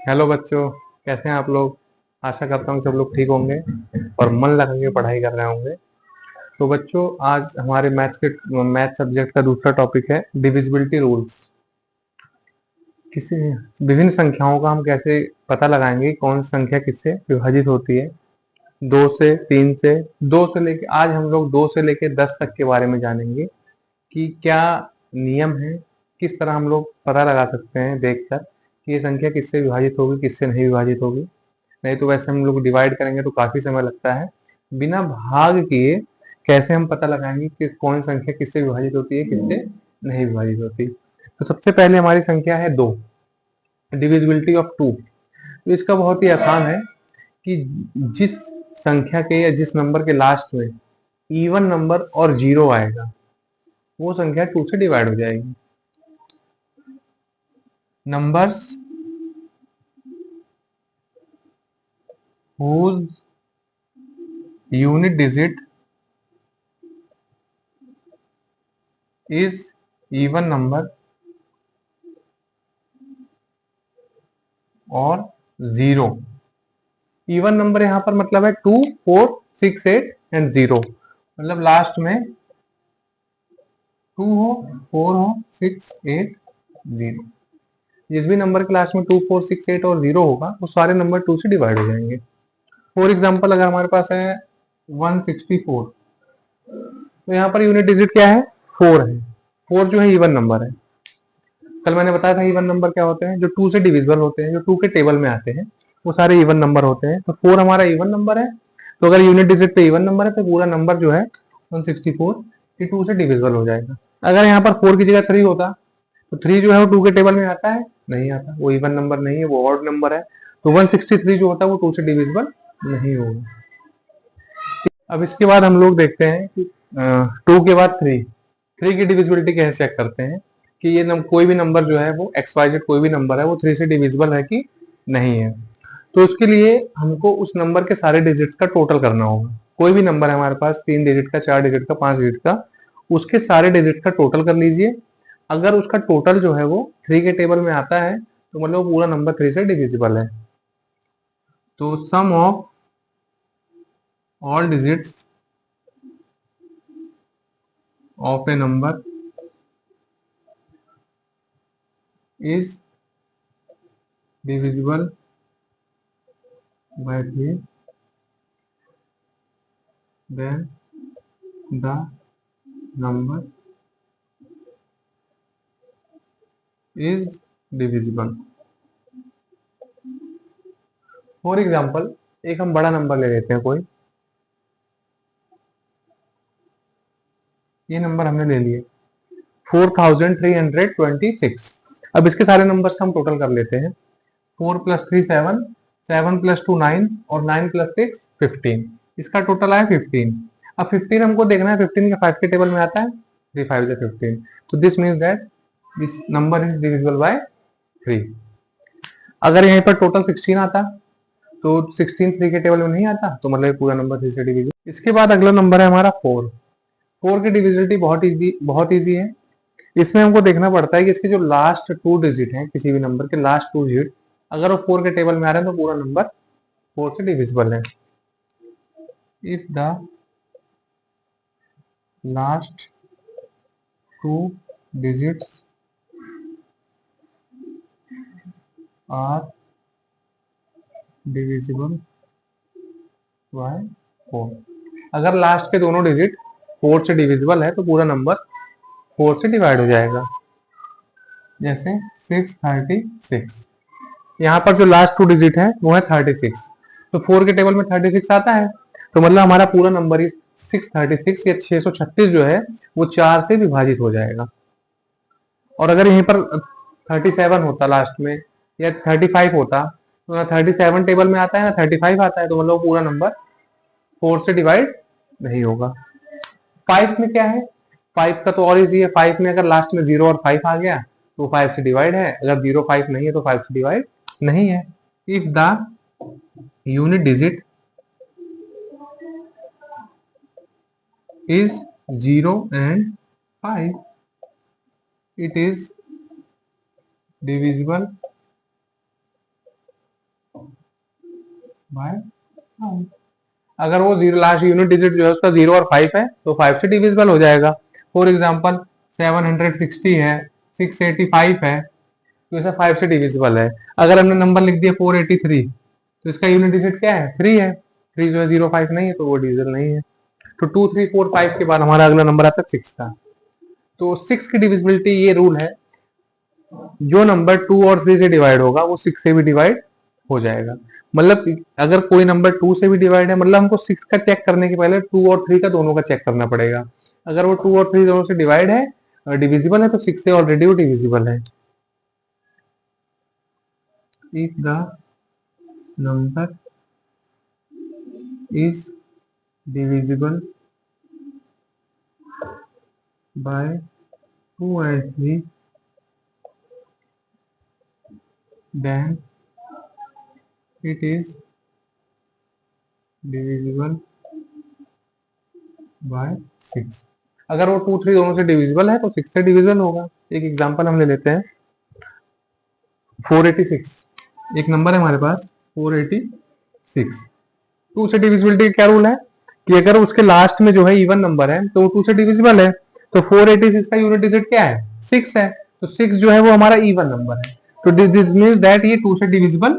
Hello बच्चों, कैसे हैं आप लोग। आशा करता हूँ सब लोग ठीक होंगे और मन लगा के पढ़ाई कर रहे होंगे। तो बच्चों, आज हमारे मैथ सब्जेक्ट का दूसरा टॉपिक है डिविजिबिलिटी रूल्स। किसी विभिन्न संख्याओं का हम कैसे पता लगाएंगे कौन सी संख्या किससे विभाजित होती है। दो से, तीन से, दो से लेके आज हम लोग दो से लेके 10 तक के बारे में जानेंगे कि क्या नियम है, किस तरह हम लोग पता लगा सकते हैं देखकर कि ये संख्या किससे विभाजित होगी किससे नहीं विभाजित होगी। नहीं तो वैसे हम लोग डिवाइड करेंगे तो काफी समय लगता है। बिना भाग किए कैसे हम पता लगाएंगे कि कौन संख्या किससे विभाजित होती है किससे नहीं विभाजित होती। तो सबसे पहले हमारी संख्या है दो, डिविजिबिलिटी ऑफ टू। तो इसका बहुत ही आसान है कि जिस संख्या के या जिस नंबर के लास्ट में इवन नंबर और जीरो आएगा वो संख्या टू से डिवाइड हो जाएगी। Numbers whose unit digit is even number और जीरो। इवन नंबर यहाँ पर मतलब है 2, 4, 6, 8 एंड 0। मतलब लास्ट में 2 हो, 4 हो, 6, 8, 0। जिस भी नंबर के लास्ट में 2, 4, 6, 8 और 0 होगा वो सारे नंबर 2 से डिवाइड हो जाएंगे। फॉर एग्जाम्पल अगर हमारे पास है 164, तो यहाँ पर यूनिट डिजिट क्या है, 4 है। 4 जो है इवन नंबर है। कल मैंने बताया था इवन नंबर क्या होते हैं, जो 2 से डिविजिबल होते हैं, जो 2 के टेबल में आते हैं वो सारे इवन नंबर होते हैं। तो 4 हमारा इवन नंबर है। तो अगर यूनिट डिजिट पे इवन नंबर है तो पूरा नंबर जो है 164 ये 2 से डिविजिबल हो जाएगा। अगर यहाँ पर 4 की जगह 3 होता तो 3 जो है वो 2 के टेबल में आता है, नहीं आता, वो इवन नंबर नहीं है, वो ऑड नंबर है। तो 163 जो होता है वो 2 से डिविजिबल नहीं होगा। अब इसके बाद हम लोग देखते हैं कि 2 के बाद 3 की डिविजिबिलिटी कैसे चेक करते हैं कि ये कोई भी नंबर जो है वो एक्स वाई जेड कोई भी नंबर है वो 3 से डिविजिबल है कि नहीं है। तो उसके लिए हमको उस नंबर के सारे डिजिट्स का टोटल करना होगा। कोई भी नंबर है हमारे पास 3 डिजिट का, 4 डिजिट का, 5 डिजिट का, उसके सारे डिजिट का टोटल कर लीजिए। अगर उसका टोटल जो है वो 3 के टेबल में आता है तो मतलब वो पूरा नंबर 3 से डिविजिबल है। तो sum of all digits of a number is divisible by 3 then the number is divisible। For example एक हम बड़ा नंबर ले लेते हैं कोई, ये नंबर हमने ले लिए 4326। अब इसके सारे नंबर्स का हम टोटल कर लेते हैं। 4 + 3 7, 7 + 2 9 और 9 + 6 15। इसका टोटल आया 15। अब 15 हमको देखना है 15 के 5 के टेबल में आता है, 3 5 15। तो this means that this number is divisible bye 3। अगर यहीं पर टोटल 16 आता तो 16 3 के टेबल में नहीं आता तो मतलब पूरा नंबर 3 से डिविजिबल। इसके बाद अगला नंबर है हमारा 4। 4 की डिविजिबिलिटी बहुत इजी है। इसमें हमको देखना पड़ता है कि इसके जो लास्ट 2 डिजिट हैं, किसी भी नंबर के लास्ट 2 डिजिट अगर वो 4 के टेबल में आ रहे हैं तो पूरा नंबर 4 से डिविजिबल है। If the last 2 digits are divisible by 4। अगर लास्ट के दोनों डिजिट 4 से डिविजिबल है तो पूरा नंबर 4 से डिवाइड हो जाएगा। जैसे 636, यहाँ पर जो लास्ट 2 डिजिट है वो है 36। तो 4 के टेबल में 36 आता है तो मतलब हमारा पूरा नंबर इस 636 या 636 जो है वो 4 से विभाजित हो जाएगा। और अगर यहीं पर 37 होता लास्ट में या 35 होता तो ना 37 टेबल में आता है ना 35 आता है, तो मतलब पूरा नंबर 4 से डिवाइड नहीं होगा। 5 में क्या है, 5 का तो और इजी है। 5 में अगर लास्ट में 0 और 5 आ गया तो 5 से डिवाइड है, अगर 0 5 नहीं है तो 5 से डिवाइड नहीं है। If the unit digit is 0 and 5 it is divisible by 5। अगर वो जीरो लास्ट यूनिट डिजिट जो है उसका 0 और 5 है तो 5 से डिविजिबल हो जाएगा। फॉर एग्जाम्पल 760 है, 685 है, तो इसका 5 से डिविजिबल है। अगर हमने नंबर लिख दिया 483, तो इसका यूनिट डिजिट क्या है? 3 है। 3 जो है 05 नहीं है, तो वो डिविजिबल नहीं है। तो 2 3 4 5 के बाद हमारा अगला नंबर आता है 6 का। तो 6 की डिविजिबिलिटी, ये रूल है, जो नंबर 2 और 3 से डिवाइड होगा वो 6 से भी डिवाइड हो जाएगा। मतलब अगर कोई नंबर 2 से भी डिवाइड है, मतलब हमको 6 का चेक करने के पहले 2 और 3 का दोनों का चेक करना पड़ेगा। अगर वो 2 और 3 दोनों से डिवाइड है और डिविजिबल है, तो 6 से ऑलरेडी वो डिविजिबल है। If the number is divisible bye 2 and 3, then it is divisible by 6। अगर वो 2 3 दोनों से डिविजिबल है तो 6 से डिविजिबल होगा। एक एग्जांपल हम ले लेते हैं, 486। एक नंबर है हमारे पास 486। 2 से डिविजिबिलिटी क्या रूल है कि अगर उसके लास्ट में जो है इवन नंबर है तो वो 2 से डिविजिबल है। तो 486 का यूनिट डिजिट क्या है? 6 है। तो 6 जो है वो हमारा इवन नंबर है। तो दिस मीन्स दैट ये 2 से डिविजिबल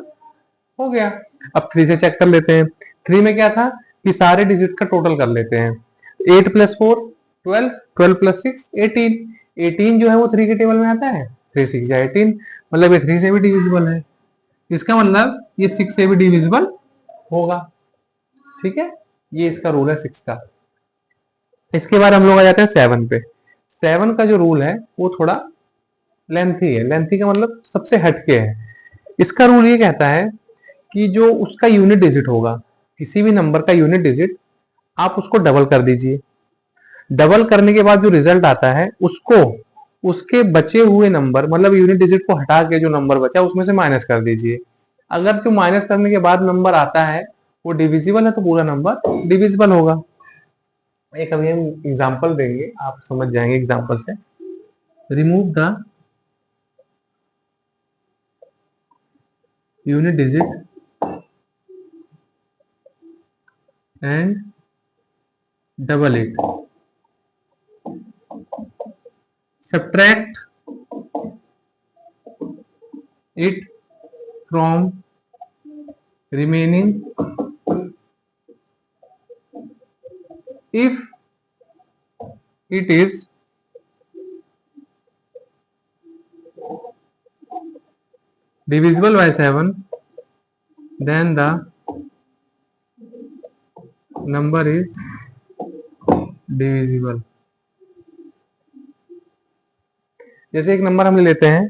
हो गया। अब 3 से चेक कर लेते हैं। 3 में क्या था कि सारे डिजिट का टोटल कर लेते हैं। 8 प्लस 4 12, 12 प्लस 6 18। 18 जो है वो 3 के टेबल में आता है। 3 6 या 18, मतलब ये 3 से भी डिविजिबल है। इसका मतलब ये 6 से भी डिविजिबल होगा। ठीक है, ये इसका रूल है 6 का। इसके बाद हम लोग आ जाते हैं 7 पे। 7 का जो रूल है वो थोड़ा लेंथी है। लेंथी का मतलब सबसे हटके है। इसका रूल ये कहता है कि जो उसका यूनिट डिजिट होगा, किसी भी नंबर का यूनिट डिजिट, आप उसको डबल कर दीजिए। डबल करने के बाद जो रिजल्ट आता है उसको उसके बचे हुए नंबर, मतलब यूनिट डिजिट को हटा के जो नंबर बचा उसमें से माइनस कर दीजिए। अगर जो माइनस करने के बाद नंबर आता है वो डिविजिबल है तो पूरा नंबर डिविजिबल होगा। एक अभी हम एग्जांपल देंगे, आप समझ जाएंगे एग्जांपल से। Remove the unit digit and double it, subtract it from remaining if it is divisible by 7, then the number is divisible। जैसे एक नंबर हम ले लेते हैं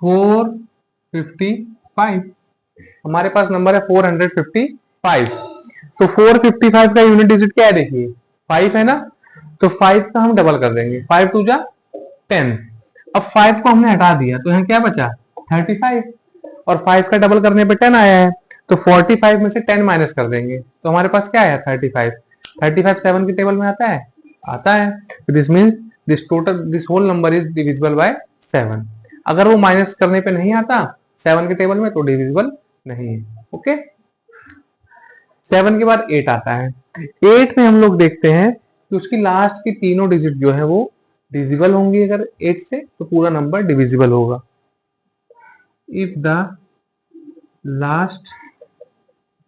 455। हमारे पास नंबर है 455। तो 455 का यूनिट डिजिट क्या है? देखिए 5 है ना, तो 5 का हम डबल कर देंगे। 5 टू जा 10। अब 5 को हमने हटा दिया तो यहाँ क्या बचा? 35। और 5 का डबल करने पे 10 आया है, तो 45 में से 10 माइनस कर देंगे तो हमारे पास क्या आया? 35। 35 7 के टेबल में आता है? आता है। This means this whole number is divisible by 7। अगर वो माइनस करने पे नहीं आता 7 के टेबल में तो डिविजिबल नहीं है। ओके, 7 के बाद 8 आता है। 8 में हम लोग देखते हैं कि उसकी लास्ट की तीनों डिजिट जो है वो डिविजिबल होंगी। अगर 8 से तो पूरा नंबर डिविजिबल होगा। If the last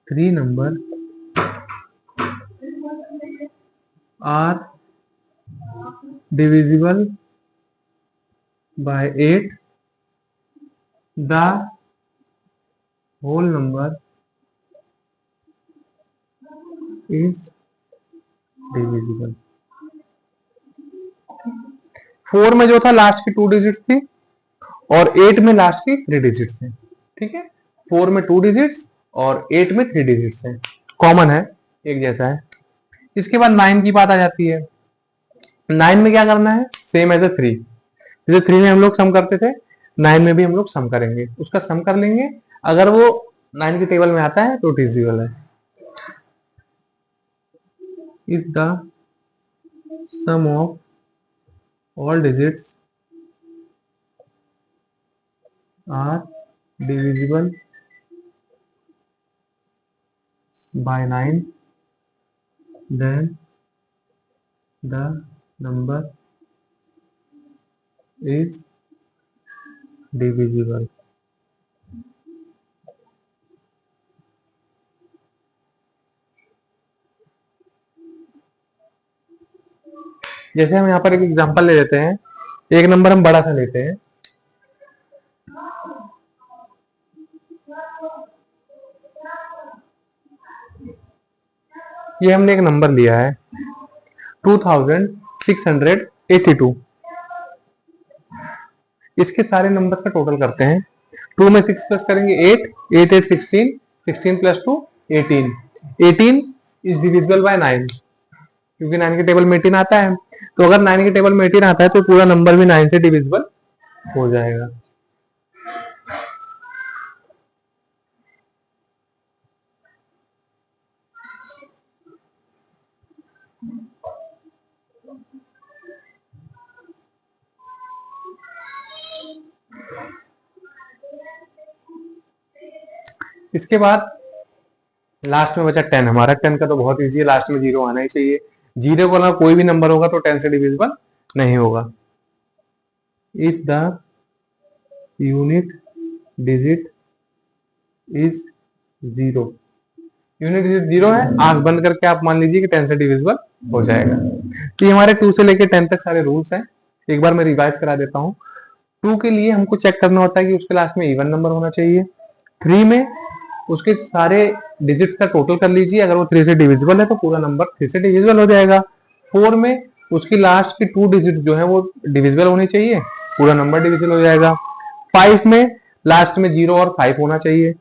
3 number are divisible by 8, the whole number is divisible। 4 में जो था लास्ट की 2 डिजिट्स थी और 8 में लास्ट की 3 डिजिट्स थे। ठीक है, 4 में 2 डिजिट्स और 8 में 3 डिजिट्स हैं, कॉमन है, एक जैसा है। इसके बाद 9 की बात आ जाती है। 9 में क्या करना है? Same as a 3। जैसे 3 में हम लोग सम करते थे, 9 में भी हम लोग सम करेंगे। उसका सम कर लेंगे, अगर वो 9 के टेबल में आता है तो डिविजिबल है। If the sum of all digits are divisible by 9, then the number is divisible. जैसे हम यहाँ पर एक एग्जांपल ले लेते हैं, एक नंबर हम बड़ा सा लेते हैं, ये हमने एक नंबर लिया है 2682। इसके सारे नंबर का टोटल करते हैं। 2 में 6 प्लस करेंगे 8, 8 8 16, 16 प्लस 2 18, 18 इज डिविजिबल बाय 9, क्योंकि 9 के टेबल में 18 आता है। तो अगर 9 के टेबल में 18 आता है तो पूरा नंबर भी 9 से डिविजिबल हो जाएगा। इसके बाद लास्ट में बचा 10 हमारा। 10 का तो बहुत इजी है, लास्ट में 0 आना ही चाहिए। 0 को अलावा कोई भी नंबर होगा तो 10 से डिविजिबल नहीं होगा। If the unit digit is 0, unit digit 0 है, आंख बंद करके आप मान लीजिए कि 10 से डिविजिबल हो जाएगा। तो ये हमारे 2 से लेके 10 तक सारे रूल्स हैं। एक बार मैं रिवाइज करा देता हूँ। 2 के लिए हमको चेक करना होता है कि उसके लास्ट में इवन नंबर होना चाहिए। 3 में उसके सारे डिजिट्स का टोटल कर लीजिए, अगर वो 3 से डिविजिबल है तो पूरा नंबर 3 से डिविजिबल हो जाएगा। 4 में उसकी लास्ट की 2 डिजिट जो है वो डिविजिबल होनी चाहिए, पूरा नंबर डिविजिबल हो जाएगा। 5 में लास्ट में 0 और 5 होना चाहिए।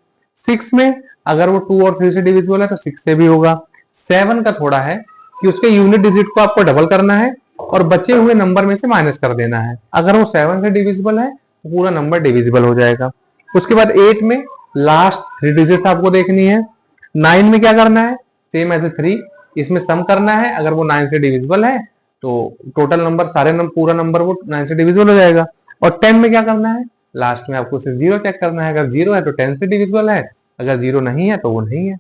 6 में अगर वो 2 और 3 से डिविजिबल है तो 6 से भी होगा। 7 का थोड़ा है कि उसके यूनिट डिजिट को आपको डबल करना है और बचे हुए नंबर में से माइनस कर देना है। अगर वो 7 से डिविजिबल है तो पूरा नंबर डिविजिबल हो जाएगा। उसके बाद 8 में लास्ट 3 डिजिट आपको देखनी है। 9 में क्या करना है, सेम एज ए 3, इसमें सम करना है। अगर वो 9 से डिविजिबल है तो टोटल नंबर सारे नंबर पूरा नंबर वो 9 से डिविजिबल हो जाएगा। और 10 में क्या करना है, लास्ट में आपको सिर्फ 0 चेक करना है। अगर 0 है तो 10 से डिविजिबल है, अगर 0 नहीं है तो वो नहीं है।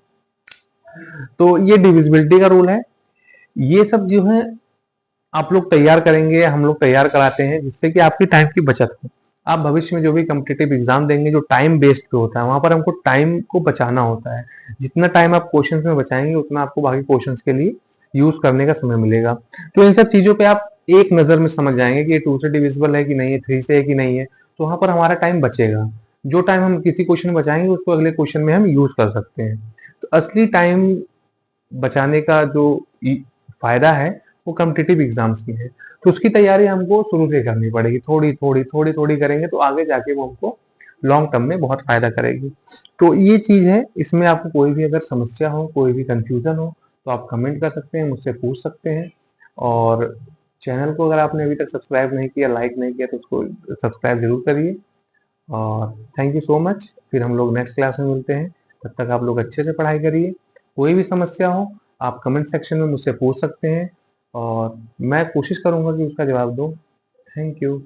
तो ये डिविजिबिलिटी का रूल है। ये सब जो है आप लोग तैयार करेंगे, हम लोग तैयार कराते हैं, जिससे कि आपकी टाइम की बचत हो। आप भविष्य में जो भी कॉम्पिटिटिव एग्जाम देंगे जो टाइम बेस्ड पे होता है, वहां पर हमको टाइम को बचाना होता है। जितना टाइम आप क्वेश्चंस में बचाएंगे उतना आपको बाकी क्वेश्चंस के लिए यूज करने का समय मिलेगा। तो इन सब चीजों पे आप एक नजर में समझ जाएंगे कि ये 2 से डिविजिबल है कि नहीं है, 3 से है कि नहीं है, तो वहां पर हमारा टाइम बचेगा। जो टाइम हम किसी क्वेश्चन में बचाएंगे उसको अगले क्वेश्चन में हम यूज कर सकते हैं। तो असली टाइम बचाने का जो फायदा है वो कॉम्पिटिटिव एग्जाम्स में है। तो उसकी तैयारी हमको शुरू से करनी पड़ेगी, थोड़ी थोड़ी थोड़ी थोड़ी करेंगे तो आगे जाके वो हमको लॉन्ग टर्म में बहुत फायदा करेगी। तो ये चीज है, इसमें आपको कोई भी अगर समस्या हो, कोई भी कंफ्यूजन हो तो आप कमेंट कर सकते हैं, मुझसे पूछ सकते हैं। और चैनल को अगर आपने अभी तक सब्सक्राइब नहीं किया, लाइक नहीं किया तो उसको सब्सक्राइब जरूर करिए। और थैंक यू सो मच। फिर हम लोग नेक्स्ट क्लास में मिलते हैं। तब तक आप लोग अच्छे से पढ़ाई करिए। कोई भी समस्या हो आप कमेंट सेक्शन में मुझसे पूछ सकते हैं और मैं कोशिश करूंगा कि उसका जवाब दूं। Thank you.